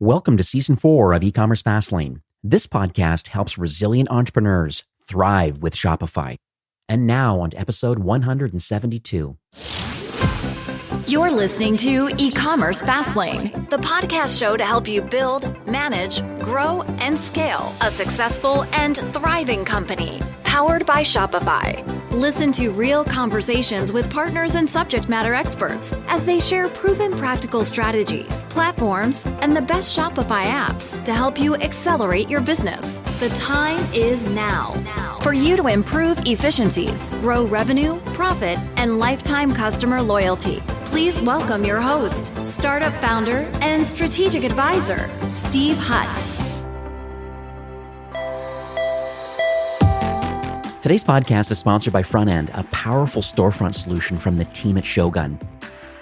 Welcome to Season 4 of E-commerce Fastlane. This podcast helps resilient entrepreneurs thrive with Shopify. And now on to episode 172. You're listening to E-commerce Fastlane, the podcast show to help you build, manage, grow, and scale a successful and thriving company, powered by Shopify. Listen to real conversations with partners and subject matter experts as they share proven practical strategies, platforms, and the best Shopify apps to help you accelerate your business. The time is now for you to improve efficiencies, grow revenue, profit, and lifetime customer loyalty. Please welcome your host, startup founder and strategic advisor, Steve Hutt. Today's podcast is sponsored by Frontend, a powerful storefront solution from the team at Shogun.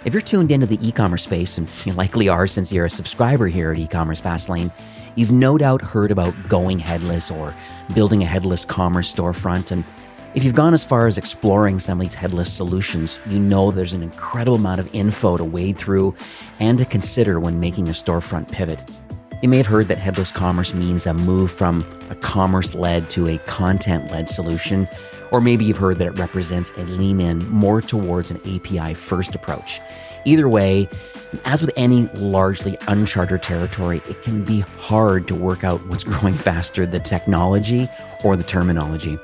If you're tuned into the e-commerce space, and you likely are since you're a subscriber here at E-commerce Fastlane, you've no doubt heard about going headless or building a headless commerce storefront. And if you've gone as far as exploring some of these headless solutions, you know there's an incredible amount of info to wade through and to consider when making a storefront pivot. You may have heard that headless commerce means a move from a commerce-led to a content-led solution, or maybe you've heard that it represents a lean-in more towards an API-first approach. Either way, as with any largely uncharted territory, it can be hard to work out what's growing faster, the technology or the terminology.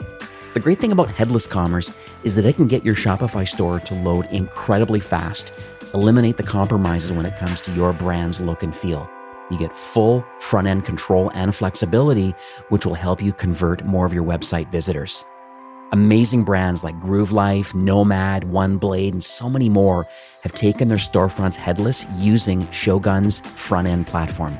The great thing about headless commerce is that it can get your Shopify store to load incredibly fast, eliminate the compromises when it comes to your brand's look and feel. You get full front-end control and flexibility, which will help you convert more of your website visitors. Amazing brands like Groove Life, Nomad, OneBlade, and so many more have taken their storefronts headless using Shogun's front-end platform.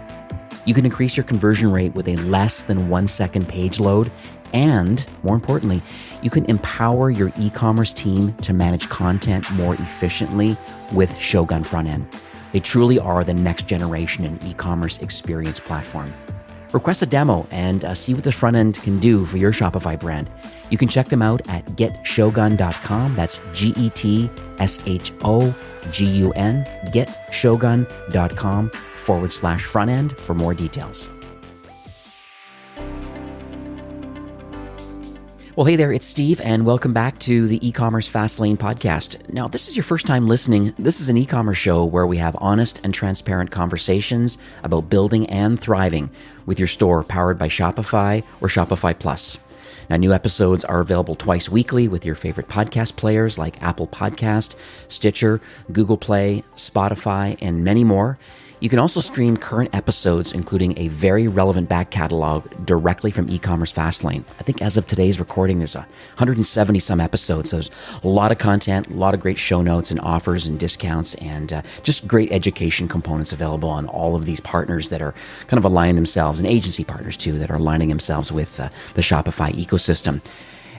You can increase your conversion rate with a less than 1 second page load, and more importantly, you can empower your e-commerce team to manage content more efficiently with Shogun front-end. They truly are the next generation in e-commerce experience platform. Request a demo and see what this front end can do for your Shopify brand. You can check them out at getshogun.com. That's GETSHOGUN, getshogun.com/front end for more details. Well, hey there, it's Steve, and welcome back to the E-commerce Fastlane podcast. Now, if this is your first time listening, this is an e-commerce show where we have honest and transparent conversations about building and thriving with your store powered by Shopify or Shopify Plus. Now, new episodes are available twice weekly with your favorite podcast players like Apple Podcast, Stitcher, Google Play, Spotify, and many more. You can also stream current episodes, including a very relevant back catalog, directly from E-commerce Fastlane. I think as of today's recording, there's 170 some episodes. So there's a lot of content, a lot of great show notes and offers and discounts, and just great education components available on all of these partners that are kind of aligning themselves, and agency partners too, that are aligning themselves with the Shopify ecosystem.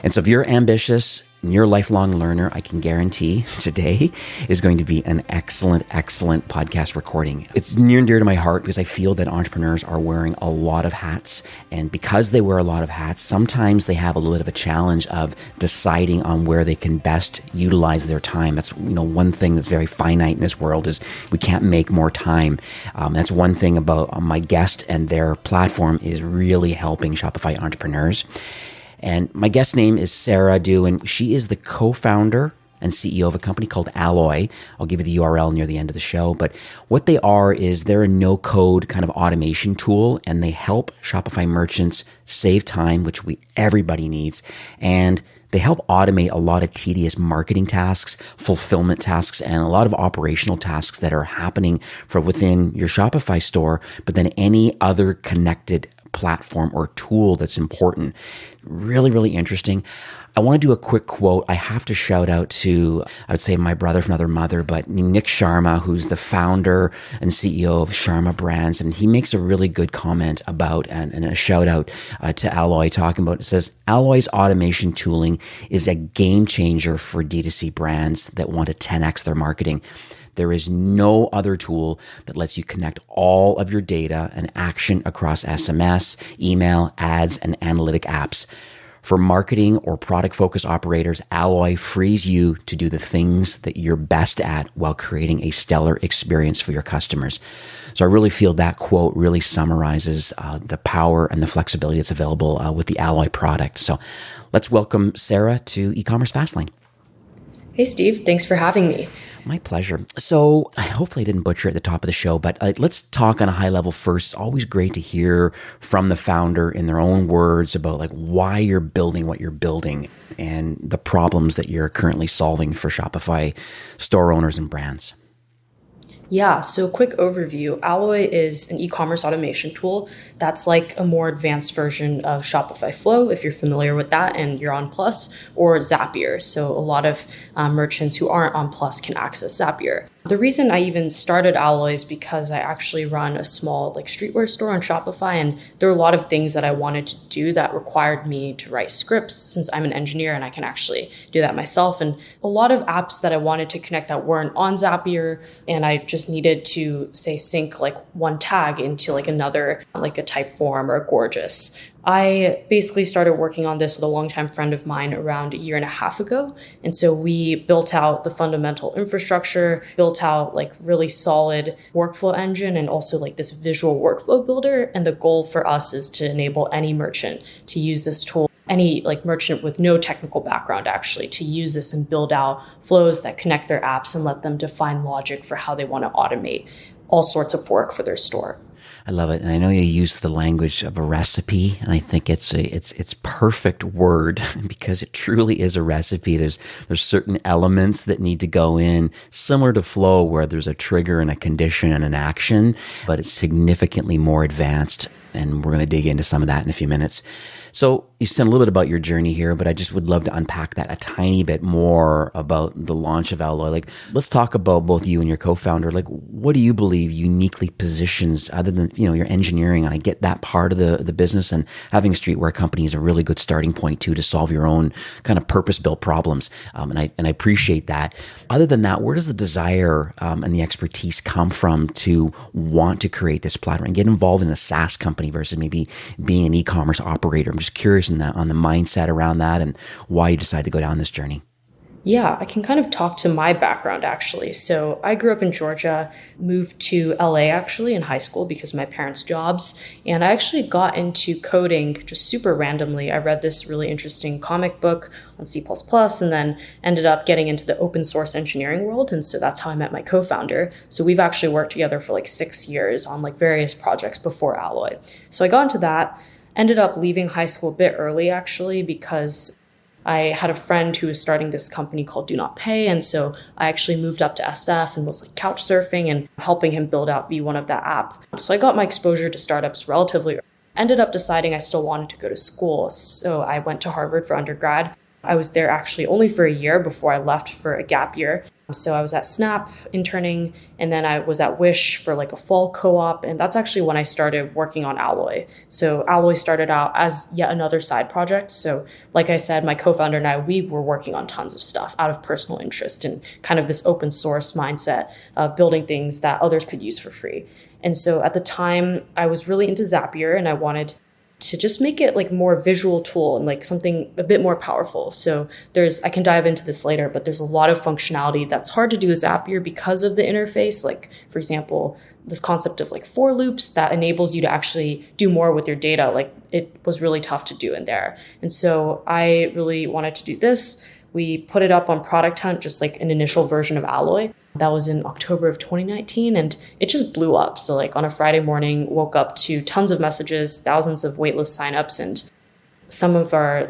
And so if you're ambitious and you're a lifelong learner, I can guarantee today is going to be an excellent podcast recording. It's near and dear to my heart because I feel that entrepreneurs are wearing a lot of hats. And because they wear a lot of hats, sometimes they have a little bit of a challenge of deciding on where they can best utilize their time. That's one thing that's very finite in this world is we can't make more time. That's one thing about my guest and their platform is really helping Shopify entrepreneurs. And my guest name is Sarah Du, and she is the co-founder and CEO of a company called Alloy. I'll give you the URL near the end of the show. But what they are is they're a no-code kind of automation tool, and they help Shopify merchants save time, which everybody needs, and they help automate a lot of tedious marketing tasks, fulfillment tasks, and a lot of operational tasks that are happening from within your Shopify store, but then any other connected platform or tool that's important. Really, really interesting. I want to do a quick quote. I have to shout out to, I would say my brother from another mother, but Nick Sharma, who's the founder and CEO of Sharma Brands. And he makes a really good comment about, and a shout out to Alloy, talking about, it says, Alloy's automation tooling is a game changer for D2C brands that want to 10x their marketing. There is no other tool that lets you connect all of your data and action across SMS, email, ads, and analytic apps. For marketing or product focused operators, Alloy frees you to do the things that you're best at while creating a stellar experience for your customers. So I really feel that quote really summarizes the power and the flexibility that's available with the Alloy product. So let's welcome Sarah to E-commerce Fastlane. Hey, Steve. Thanks for having me. My pleasure. So hopefully I didn't butcher at the top of the show, but let's talk on a high level first. It's always great to hear from the founder in their own words about like why you're building what you're building and the problems that you're currently solving for Shopify store owners and brands. Yeah, so quick overview. Alloy is an e-commerce automation tool that's like a more advanced version of Shopify Flow, if you're familiar with that and you're on Plus, or Zapier. So a lot of merchants who aren't on Plus can access Zapier. The reason I even started Alloy is because I actually run a small streetwear store on Shopify, and there are a lot of things that I wanted to do that required me to write scripts since I'm an engineer and I can actually do that myself. And a lot of apps that I wanted to connect that weren't on Zapier, and I just needed to say sync one tag into another, like a Typeform or a Gorgeous. I basically started working on this with a longtime friend of mine around a year and a half ago. And so we built out the fundamental infrastructure, built out really solid workflow engine, and also this visual workflow builder. And the goal for us is to enable any merchant to use this tool, any merchant with no technical background actually, to use this and build out flows that connect their apps and let them define logic for how they want to automate all sorts of work for their store. I love it. And I know you use the language of a recipe, and I think it's perfect word because it truly is a recipe. There's certain elements that need to go in, similar to Flow, where there's a trigger and a condition and an action, but it's significantly more advanced. And we're going to dig into some of that in a few minutes. So you said a little bit about your journey here, but I just would love to unpack that a tiny bit more about the launch of Alloy. Let's talk about both you and your co-founder. What do you believe uniquely positions, other than your engineering, and I get that part of the business, and having a streetwear company is a really good starting point too to solve your own kind of purpose-built problems. And I appreciate that. Other than that, where does the desire and the expertise come from to want to create this platform and get involved in a SaaS company versus maybe being an e-commerce operator? I'm just curious on the mindset around that and why you decided to go down this journey. Yeah, I can kind of talk to my background actually. So I grew up in Georgia, moved to LA actually in high school because of my parents' jobs. And I actually got into coding just super randomly. I read this really interesting comic book on C++ and then ended up getting into the open source engineering world. And so that's how I met my co-founder. So we've actually worked together for 6 years on various projects before Alloy. So I got into that, ended up leaving high school a bit early actually because I had a friend who was starting this company called Do Not Pay. And so I actually moved up to SF and was couch surfing and helping him build out V1 of that app. So I got my exposure to startups relatively early. Ended up deciding I still wanted to go to school. So I went to Harvard for undergrad. I was there actually only for a year before I left for a gap year. So I was at Snap interning, and then I was at Wish for a fall co-op. And that's actually when I started working on Alloy. So Alloy started out as yet another side project. So like I said, my co-founder and I, we were working on tons of stuff out of personal interest and kind of this open source mindset of building things that others could use for free. And so at the time, I was really into Zapier, and I wanted to just make it a more visual tool and something a bit more powerful. So I can dive into this later, but there's a lot of functionality that's hard to do with Zapier because of the interface. For example, this concept of for loops that enables you to actually do more with your data. It was really tough to do in there. And so I really wanted to do this. We put it up on Product Hunt, just an initial version of Alloy. That was in October of 2019, and it just blew up. So on a Friday morning, woke up to tons of messages, thousands of waitlist signups, and some of our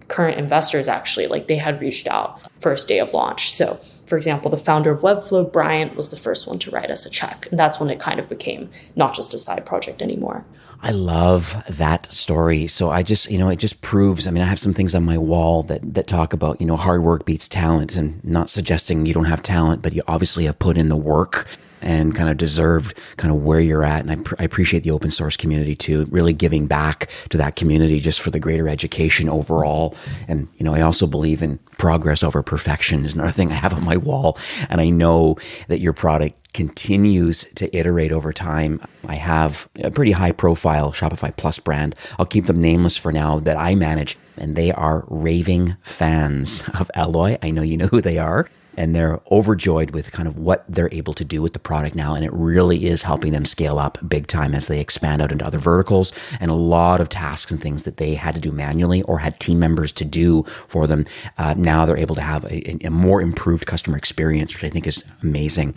current investors actually, they had reached out first day of launch. So for example, the founder of Webflow, Bryant, was the first one to write us a check. And that's when it kind of became not just a side project anymore. I love that story. So I just, it just proves, I have some things on my wall that talk about, hard work beats talent, and not suggesting you don't have talent, but you obviously have put in the work. and kind of deserved kind of where you're at. And I appreciate the open source community too, really giving back to that community just for the greater education overall. And, I also believe in progress over perfection is another thing I have on my wall. And I know that your product continues to iterate over time. I have a pretty high profile Shopify Plus brand. I'll keep them nameless for now that I manage, and they are raving fans of Alloy. I know you know who they are. And they're overjoyed with kind of what they're able to do with the product now. And it really is helping them scale up big time as they expand out into other verticals. And a lot of tasks and things that they had to do manually or had team members to do for them. Now they're able to have a more improved customer experience, which I think is amazing.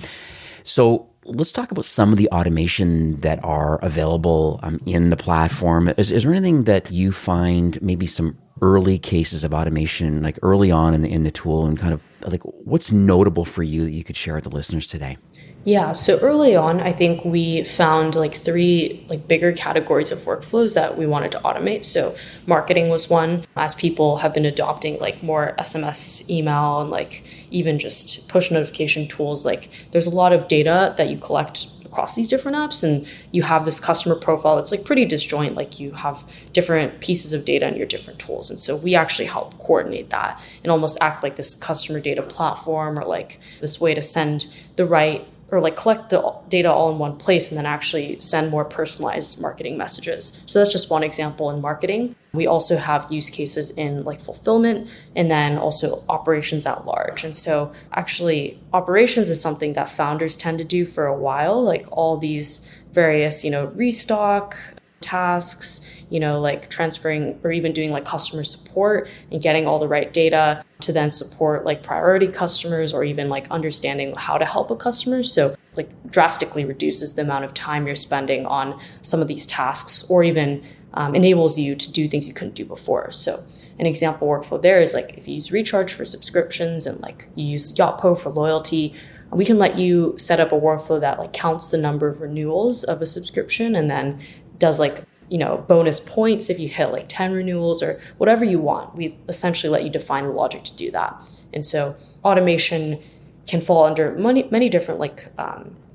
So let's talk about some of the automation that are available in the platform. Is there anything that you find maybe some early cases of automation, like early on in the tool, and kind of like what's notable for you that you could share with the listeners today? Yeah, so early on, I think we found like three bigger categories of workflows that we wanted to automate. So marketing was one, as people have been adopting more SMS, email, and even just push notification tools. There's a lot of data that you collect across these different apps, and you have this customer profile that's pretty disjoint. You have different pieces of data in your different tools, and so we actually help coordinate that and almost act like this customer data platform, or this way to send the right, or collect the data all in one place and then actually send more personalized marketing messages. So that's just one example in marketing. We also have use cases in fulfillment, and then also operations at large. And so actually operations is something that founders tend to do for a while, all these various, restock tasks, transferring or even doing customer support and getting all the right data to then support priority customers, or even understanding how to help a customer. So drastically reduces the amount of time you're spending on some of these tasks, or even enables you to do things you couldn't do before. So an example workflow there is if you use Recharge for subscriptions, and you use Yotpo for loyalty, we can let you set up a workflow that counts the number of renewals of a subscription, and then does bonus points if you hit 10 renewals or whatever you want. We essentially let you define the logic to do that. And so automation can fall under many different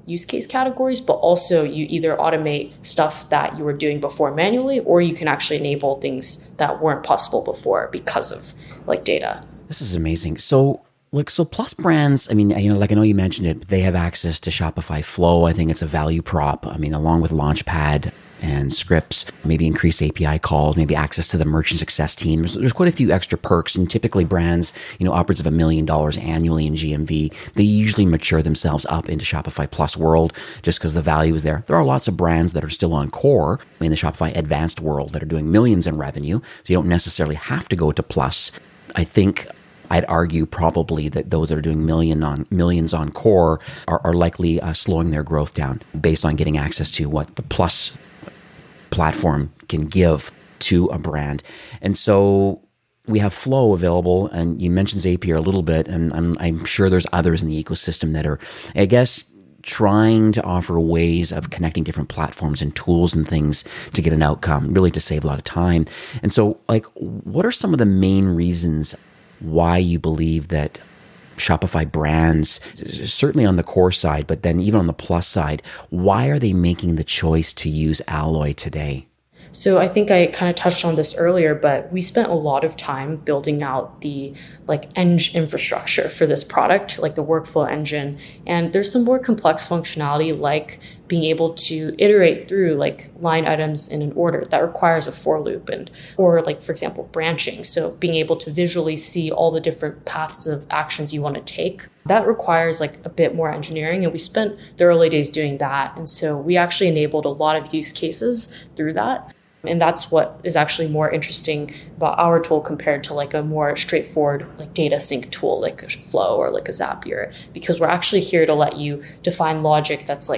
use case categories, but also you either automate stuff that you were doing before manually, or you can actually enable things that weren't possible before because of data. This is amazing. So Plus brands, I know you mentioned it, they have access to Shopify Flow. I think it's a value prop. Along with Launchpad and scripts, maybe increased API calls, maybe access to the merchant success team. There's quite a few extra perks, and typically brands, upwards of $1 million annually in GMV, they usually mature themselves up into Shopify Plus world just because the value is there. There are lots of brands that are still on core in the Shopify advanced world that are doing millions in revenue, so you don't necessarily have to go to Plus. I think I'd argue probably that those that are doing millions on core are likely slowing their growth down based on getting access to what the Plus platform can give to a brand. And so we have Flow available, and you mentioned Zapier a little bit, and I'm sure there's others in the ecosystem that are, I guess, trying to offer ways of connecting different platforms and tools and things to get an outcome, really to save a lot of time. And so what are some of the main reasons why you believe that Shopify brands, certainly on the core side, but then even on the Plus side, why are they making the choice to use Alloy today? So I think I kind of touched on this earlier, but we spent a lot of time building out the eng infrastructure for this product, the workflow engine. And there's some more complex functionality, like being able to iterate through line items in an order that requires a for loop, or for example, branching. So being able to visually see all the different paths of actions you want to take. That requires a bit more engineering, and we spent the early days doing that. And so we actually enabled a lot of use cases through that. And that's what is actually more interesting about our tool compared to a more straightforward data sync tool like a Flow or a Zapier, because we're actually here to let you define logic that's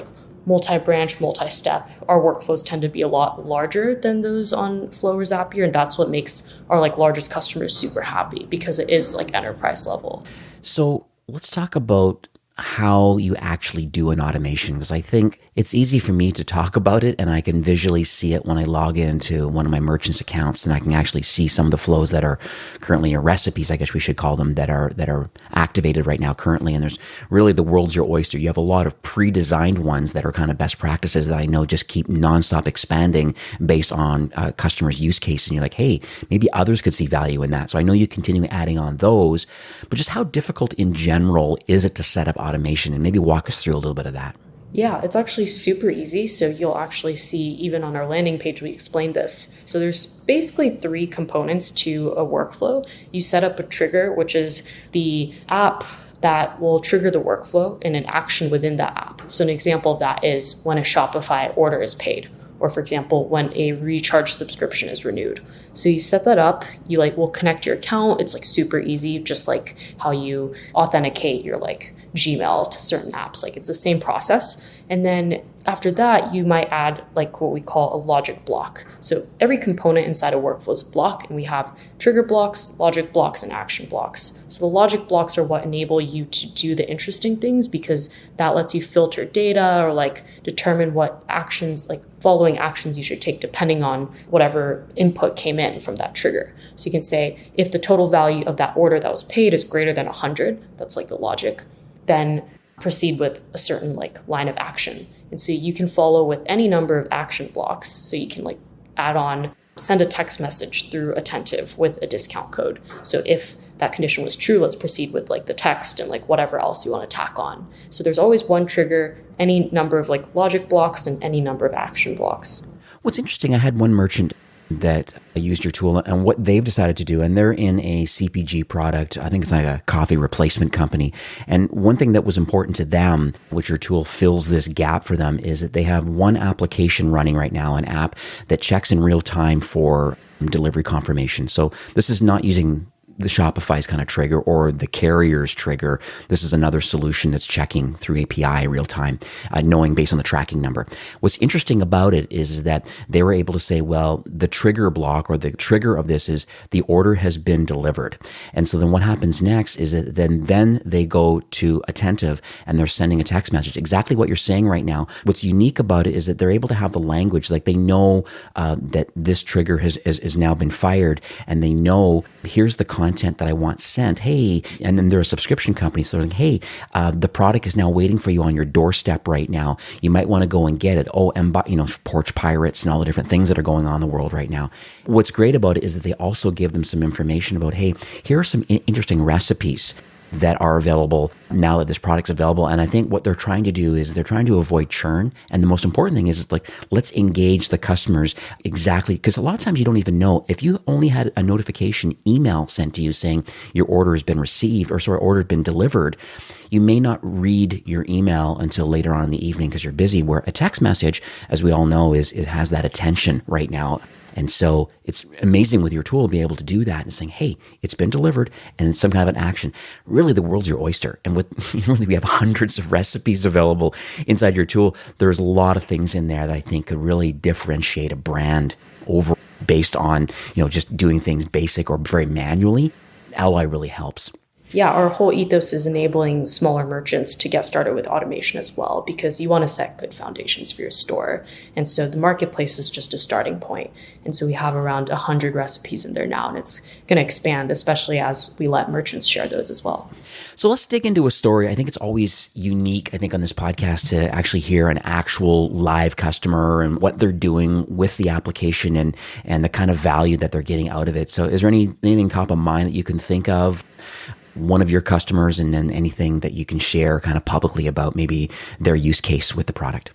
multi-branch, multi-step. Our workflows tend to be a lot larger than those on Flow or Zapier, and that's what makes our largest customers super happy, because it is enterprise level. So let's talk about how you actually do an automation, because I think it's easy for me to talk about it and I can visually see it when I log into one of my merchants' accounts, and I can actually see some of the flows that are currently, or recipes, I guess we should call them, that are activated right now currently. And there's really, the world's your oyster. You have a lot of pre-designed ones that are kind of best practices that I know just keep nonstop expanding based on customers' use case. And you're like, hey, maybe others could see value in that. So I know you continue adding on those, but just how difficult in general is it to set up automation, and maybe walk us through a little bit of that. Yeah, it's actually super easy. So you'll actually see, even on our landing page, we explained this. So there's basically 3 components to a workflow. You set up a trigger, which is the app that will trigger the workflow and an action within that app. So an example of that is when a Shopify order is paid, or for example, when a recharge subscription is renewed. So you set that up, you will connect your account. It's super easy, just like how you authenticate your Gmail to certain apps. It's the same process. And then after that, you might add what we call a logic block. So every component inside a workflow is a block, and we have trigger blocks, logic blocks, and action blocks. So the logic blocks are what enable you to do the interesting things, because that lets you filter data or determine what actions, following actions you should take depending on whatever input came in from that trigger. So you can say, if the total value of that order that was paid is greater than 100, that's the logic, then proceed with a certain line of action. And so you can follow with any number of action blocks. So you can add on, send a text message through Attentive with a discount code. So if that condition was true, let's proceed with the text and whatever else you want to tack on. So there's always one trigger, any number of logic blocks, and any number of action blocks. What's interesting, I had one merchant that used your tool, and what they've decided to do, and they're in a CPG product, I think it's a coffee replacement company. And one thing that was important to them, which your tool fills this gap for them, is that they have one application running right now, an app that checks in real time for delivery confirmation. So this is not using the Shopify's kind of trigger or the carrier's trigger. This is another solution that's checking through API real time, knowing based on the tracking number. What's interesting about it is that they were able to say, well, the trigger block or the trigger of this is the order has been delivered. And so then what happens next is that then they go to Attentive and they're sending a text message. Exactly what you're saying right now. What's unique about it is that they're able to have the language, they know that this trigger has now been fired, and they know here's the content that I want sent. Hey, and then they're a subscription company, so they're like, hey, the product is now waiting for you on your doorstep right now. You might want to go and get it. Oh, and porch pirates and all the different things that are going on in the world right now. What's great about it is that they also give them some information about, hey, here are some interesting recipes that are available now that this product's available. And I think what they're trying to do is they're trying to avoid churn. And the most important thing is let's engage the customers exactly, because a lot of times you don't even know. If you only had a notification email sent to you saying your order has been received, or order has been delivered, you may not read your email until later on in the evening because you're busy, where a text message, as we all know, it has that attention right now. And so it's amazing with your tool to be able to do that and saying, hey, it's been delivered and it's some kind of an action. Really, the world's your oyster. And really, we have hundreds of recipes available inside your tool. There's a lot of things in there that I think could really differentiate a brand over based on, just doing things basic or very manually. Ally really helps. Yeah, our whole ethos is enabling smaller merchants to get started with automation as well, because you want to set good foundations for your store. And so the marketplace is just a starting point. And so we have around 100 recipes in there now, and it's going to expand, especially as we let merchants share those as well. So let's dig into a story. I think it's always unique, on this podcast to actually hear an actual live customer and what they're doing with the application and the kind of value that they're getting out of it. So is there anything top of mind that you can think of? One of your customers, and then anything that you can share kind of publicly about maybe their use case with the product?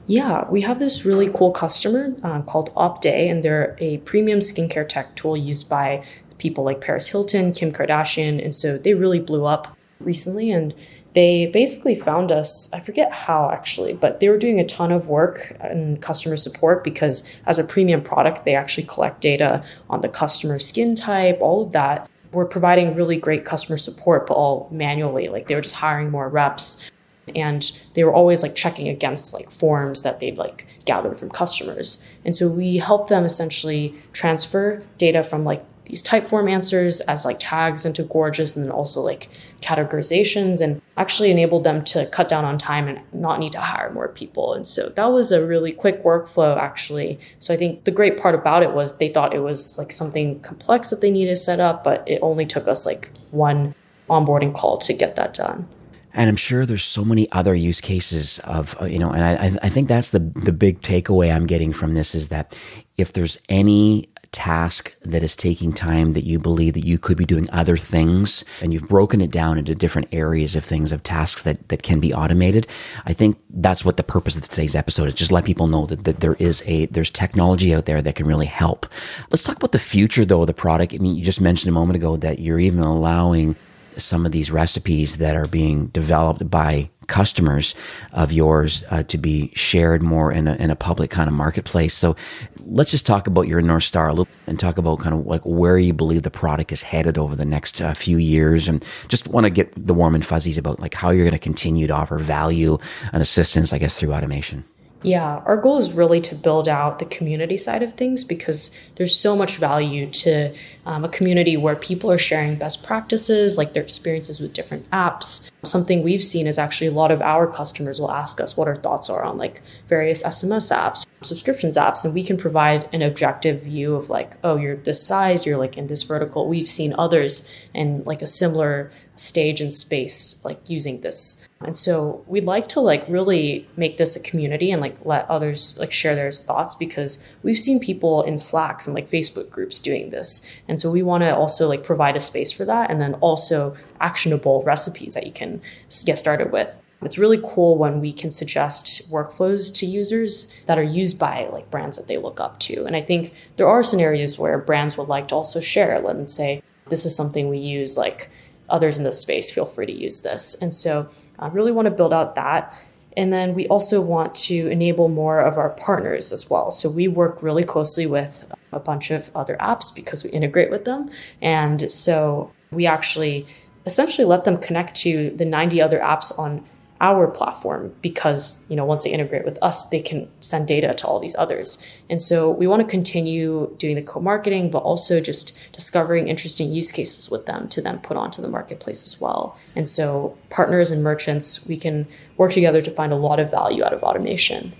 Yeah, we have this really cool customer called OpDay, and they're a premium skincare tech tool used by people like Paris Hilton, Kim Kardashian, and so they really blew up recently, and they basically found us, I forget how actually, but they were doing a ton of work in customer support, because as a premium product, they actually collect data on the customer skin type, all of that. We're providing really great customer support, but all manually. They were just hiring more reps, and they were always checking against forms that they'd gathered from customers. And so we helped them essentially transfer data from these typeform answers as like tags into Gorgias, and then also like categorizations, and actually enabled them to cut down on time and not need to hire more people. And so that was a really quick workflow, actually. So I think the great part about it was they thought it was like something complex that they needed to set up, but it only took us like one onboarding call to get that done. And I'm sure there's so many other use cases of, and I think that's the big takeaway I'm getting from this, is that if there's any task that is taking time that you believe that you could be doing other things, and you've broken it down into different areas of things, of tasks that can be automated, I think that's what the purpose of today's episode is. Just let people know that there's technology out there that can really help. Let's talk about the future though of the product. I mean, you just mentioned a moment ago that you're even allowing some of these recipes that are being developed by customers of yours to be shared more in a public kind of marketplace. So let's just talk about your North Star a little and talk about kind of like where you believe the product is headed over the next few years, and just want to get the warm and fuzzies about like how you're going to continue to offer value and assistance, I guess, through automation. Yeah, our goal is really to build out the community side of things, because there's so much value to a community where people are sharing best practices, like their experiences with different apps. Something we've seen is actually a lot of our customers will ask us what our thoughts are on like various SMS apps, subscriptions apps, and we can provide an objective view of like, oh, you're this size, you're like in this vertical. We've seen others in like a similar stage and space like using this. And so we'd like to like really make this a community and like let others like share their thoughts, because we've seen people in Slacks and like Facebook groups doing this. And so we want to also like provide a space for that, and then also actionable recipes that you can get started with. It's really cool when we can suggest workflows to users that are used by like brands that they look up to. And I think there are scenarios where brands would like to also share, let them say, this is something we use, like others in this space, feel free to use this. And so I really want to build out that. And then we also want to enable more of our partners as well. So we work really closely with a bunch of other apps because we integrate with them. And so we actually essentially let them connect to the 90 other apps on our platform, because, once they integrate with us, they can send data to all these others. And so we want to continue doing the co-marketing, but also just discovering interesting use cases with them to then put onto the marketplace as well. And so partners and merchants, we can work together to find a lot of value out of automation.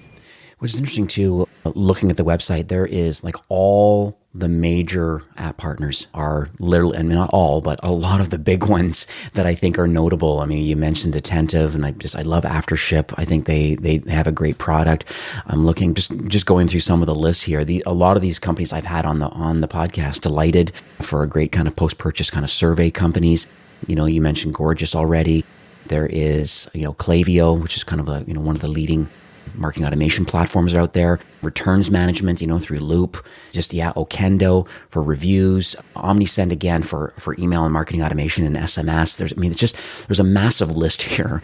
Which is interesting too, looking at the website, there is like all the major app partners are literally, I mean, not all, but a lot of the big ones that I think are notable. I mean, you mentioned Attentive, and I love Aftership. I think they have a great product. I'm looking, just going through some of the lists here. A lot of these companies I've had on the podcast, Delighted for a great kind of post-purchase kind of survey companies. You mentioned Gorgias already. There is, Klaviyo, which is kind of one of the leading marketing automation platforms out there. Returns management, through Loop. Okendo for reviews. OmniSend again for email and marketing automation and SMS. There's a massive list here,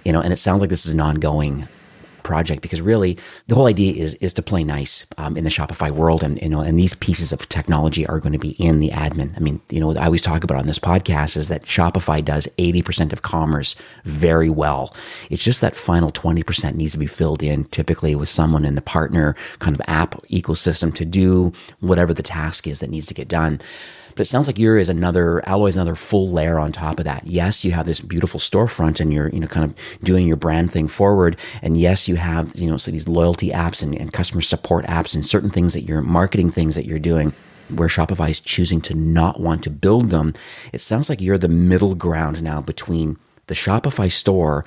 and it sounds like this is an ongoing project, because really the whole idea is to play nice in the Shopify world, and these pieces of technology are going to be in the admin. I mean, what I always talk about on this podcast is that Shopify does 80% of commerce very well. It's just that final 20% needs to be filled in, typically with someone in the partner kind of app ecosystem to do whatever the task is that needs to get done. But it sounds like Alloy is another full layer on top of that. Yes, you have this beautiful storefront and you're, kind of doing your brand thing forward. And yes, you have, so these loyalty apps and customer support apps and certain things marketing things that you're doing, where Shopify is choosing to not want to build them. It sounds like you're the middle ground now between the Shopify store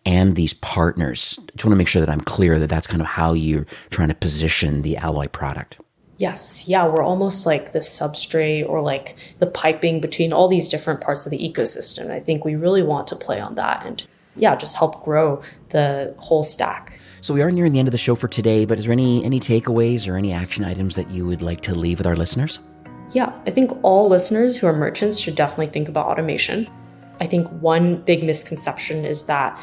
and these partners. I just want to make sure that I'm clear that that's kind of how you're trying to position the Alloy product. Yes. Yeah. We're almost like the substrate or like the piping between all these different parts of the ecosystem. I think we really want to play on that and just help grow the whole stack. So we are nearing the end of the show for today, but is there any takeaways or any action items that you would like to leave with our listeners? Yeah. I think all listeners who are merchants should definitely think about automation. I think one big misconception is that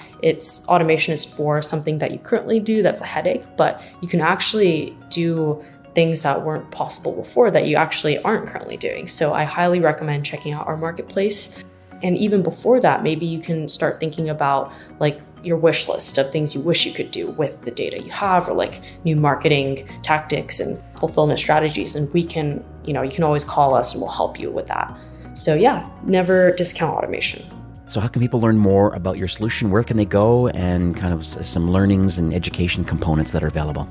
automation is for something that you currently do that's a headache, but you can actually do things that weren't possible before that you actually aren't currently doing. So I highly recommend checking out our marketplace. And even before that, maybe you can start thinking about like your wish list of things you wish you could do with the data you have, or like new marketing tactics and fulfillment strategies. And we can, you can always call us and we'll help you with that. So yeah, never discount automation. So how can people learn more about your solution? Where can they go, and kind of some learnings and education components that are available?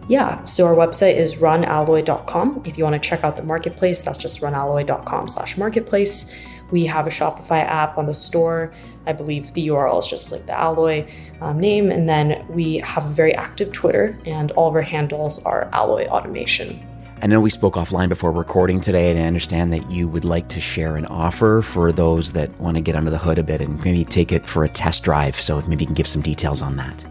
Yeah, so our website is runalloy.com. If you want to check out the marketplace, that's just runalloy.com/marketplace. We have a Shopify app on the store. I believe the URL is just like the Alloy name. And then we have a very active Twitter, and all of our handles are Alloy Automation. I know we spoke offline before recording today, and I understand that you would like to share an offer for those that want to get under the hood a bit and maybe take it for a test drive. So maybe you can give some details on that.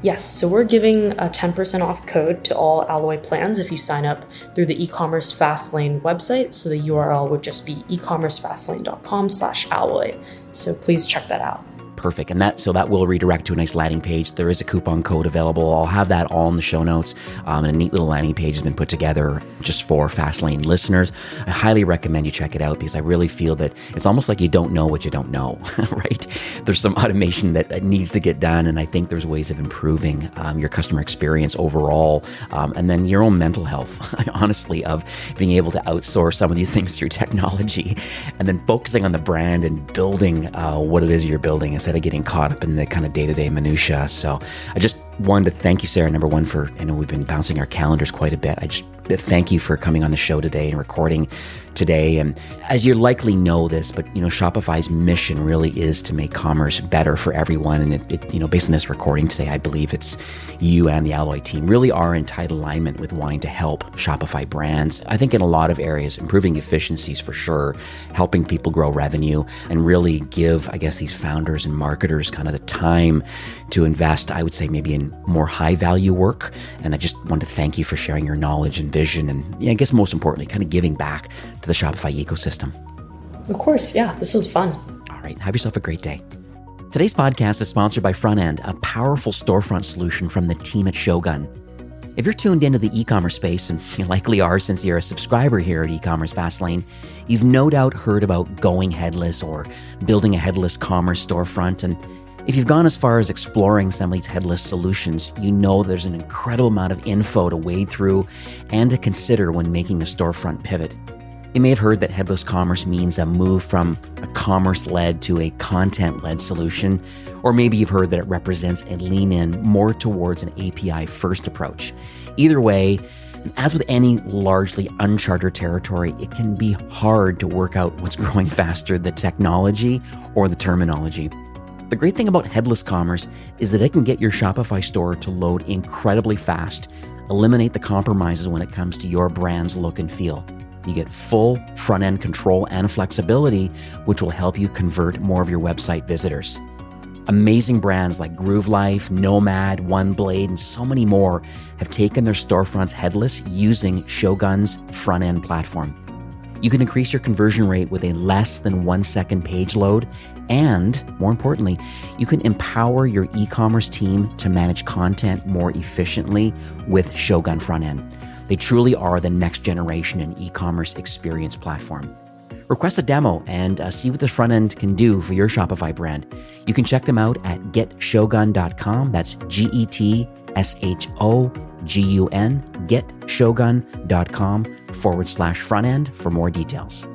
Yes, so we're giving a 10% off code to all Alloy plans if you sign up through the e-commerce Fastlane website. So the URL would just be ecommercefastlane.com/alloy. So please check that out. Perfect. And that will redirect to a nice landing page. There is a coupon code available. I'll have that all in the show notes. And a neat little landing page has been put together just for Fastlane listeners. I highly recommend you check it out, because I really feel that it's almost like you don't know what you don't know, right? There's some automation that needs to get done. And I think there's ways of improving your customer experience overall. And then your own mental health, honestly, of being able to outsource some of these things through technology, and then focusing on the brand and building what it is you're building instead of getting caught up in the kind of day-to-day minutia. So I just wanted to thank you, Sarah, number one, for, I know we've been bouncing our calendars quite a bit. I just thank you for coming on the show today and recording today. And as you likely know this, but Shopify's mission really is to make commerce better for everyone. And it based on this recording today, I believe it's you and the Alloy team really are in tight alignment with wanting to help Shopify brands. I think in a lot of areas, improving efficiencies for sure, helping people grow revenue, and really give, I guess, these founders and marketers kind of the time to invest, I would say, maybe in more high value work. And I just want to thank you for sharing your knowledge and vision, and I guess most importantly, kind of giving back to the Shopify ecosystem. Of course, yeah, this was fun. All right, have yourself a great day. Today's podcast is sponsored by Frontend, a powerful storefront solution from the team at Shogun. If you're tuned into the e-commerce space, and you likely are since you're a subscriber here at E-commerce Fastlane, you've no doubt heard about going headless or building a headless commerce storefront. And if you've gone as far as exploring some of these headless solutions, you know there's an incredible amount of info to wade through and to consider when making a storefront pivot. You may have heard that headless commerce means a move from a commerce-led to a content-led solution, or maybe you've heard that it represents a lean-in more towards an API-first approach. Either way, as with any largely uncharted territory, it can be hard to work out what's growing faster, the technology or the terminology. The great thing about headless commerce is that it can get your Shopify store to load incredibly fast, eliminate the compromises when it comes to your brand's look and feel. You get full front-end control and flexibility, which will help you convert more of your website visitors. Amazing brands like Groove Life, Nomad, OneBlade, and so many more have taken their storefronts headless using Shogun's front-end platform. You can increase your conversion rate with a less than 1 second page load, and more importantly, you can empower your e-commerce team to manage content more efficiently with Shogun Frontend. They truly are the next generation in e-commerce experience platform. Request a demo and see what the front end can do for your Shopify brand. You can check them out at getshogun.com. That's GETSHOGUN, getshogun.com/front end for more details.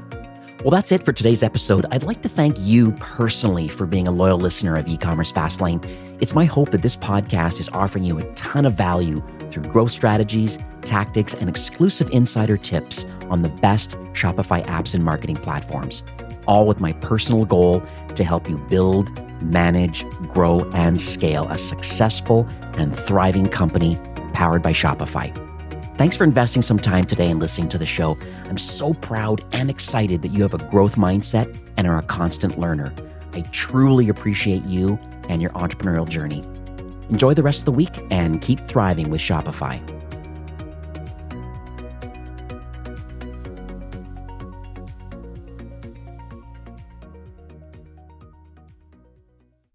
Well, that's it for today's episode. I'd like to thank you personally for being a loyal listener of E-commerce Fastlane. It's my hope that this podcast is offering you a ton of value through growth strategies, tactics, and exclusive insider tips on the best Shopify apps and marketing platforms, all with my personal goal to help you build, manage, grow, and scale a successful and thriving company powered by Shopify. Thanks for investing some time today and listening to the show. I'm so proud and excited that you have a growth mindset and are a constant learner. I truly appreciate you and your entrepreneurial journey. Enjoy the rest of the week and keep thriving with Shopify.